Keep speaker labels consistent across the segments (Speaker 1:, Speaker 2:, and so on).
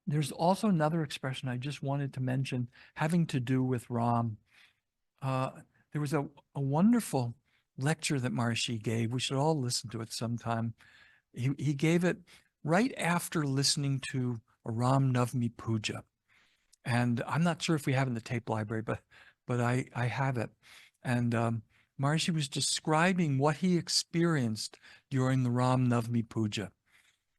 Speaker 1: There's also another expression I just wanted to mention having to do with Ram. Uh, there was a wonderful lecture that Maharishi gave. We should all listen to it sometime. He gave it right after listening to a Ram Navami Puja. And I'm not sure if we have it in the tape library, but I have it. And Maharishi was describing what he experienced during the Ram Navami Puja.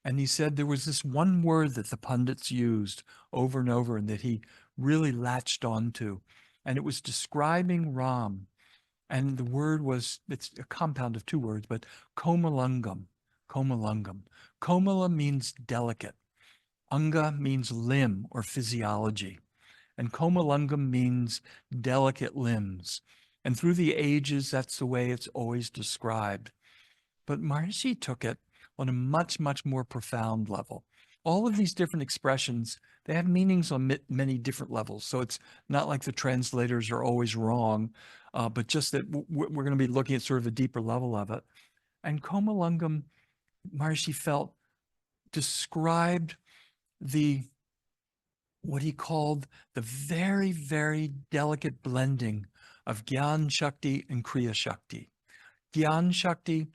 Speaker 1: And he said there was this one word that the pundits used over and over and that he really latched onto. And it was describing Ram. And the word was, it's a compound of two words, but Komalangam, Komalangam. Komala means delicate. Anga means limb or physiology. And Komalangam means delicate limbs. And through the ages, that's the way it's always described. But Maharishi took it on a much, much more profound level. All of these different expressions, they have meanings on many different levels. So it's not like the translators are always wrong, but just that we're going to be looking at sort of a deeper level of it. And Komalangam, Maharishi felt, described what he called the very, very delicate blending of Gyan Shakti and Kriya Shakti. Gyan Shakti,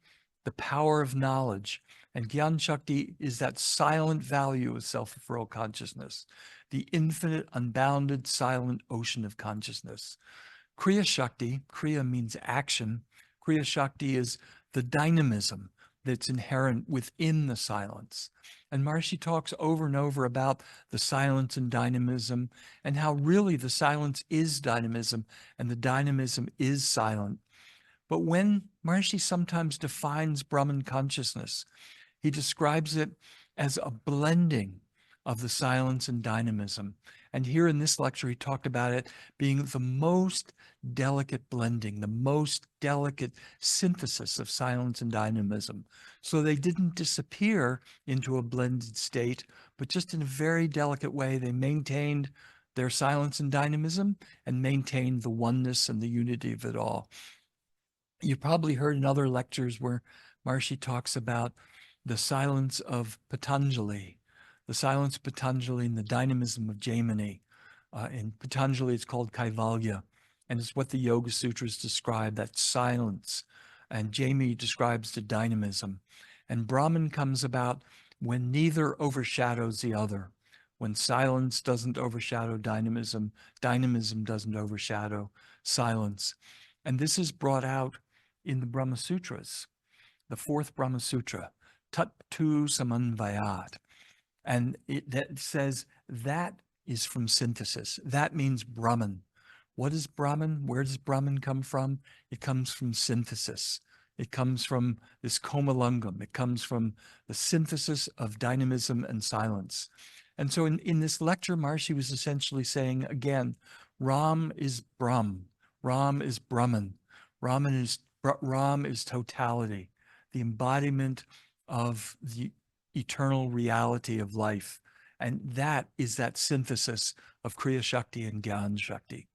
Speaker 1: the power of knowledge, and Gyan Shakti is that silent value of self-referral consciousness, the infinite, unbounded, silent ocean of consciousness. Kriya Shakti, Kriya means action. Kriya Shakti is the dynamism that's inherent within the silence. And Maharishi talks over and over about the silence and dynamism and how really the silence is dynamism and the dynamism is silent. But when Maharishi sometimes defines Brahman consciousness, he describes it as a blending of the silence and dynamism. And here in this lecture, he talked about it being the most delicate blending, the most delicate synthesis of silence and dynamism. So they didn't disappear into a blended state, but just in a very delicate way, they maintained their silence and dynamism and maintained the oneness and the unity of it all. You've probably heard in other lectures where Maharishi talks about the silence of Patanjali, the silence of Patanjali and the dynamism of Jaimini. In Patanjali, it's called Kaivalya, and it's what the Yoga Sutras describe, that silence. And Jaimini describes the dynamism. And Brahman comes about when neither overshadows the other. When silence doesn't overshadow dynamism, dynamism doesn't overshadow silence. And this is brought out in the Brahma Sutras, the fourth Brahma Sutra, Tat Tu Samanvayat. And that says that is from synthesis. That means Brahman. What is Brahman? Where does Brahman come from? It comes from synthesis. It comes from this Komalangam. It comes from the synthesis of dynamism and silence. And so in this lecture, Maharishi was essentially saying, again, Ram is Brahm. Ram is Brahman. Ram is totality, the embodiment of the eternal reality of life. And that is that synthesis of Kriya Shakti and Gyan Shakti.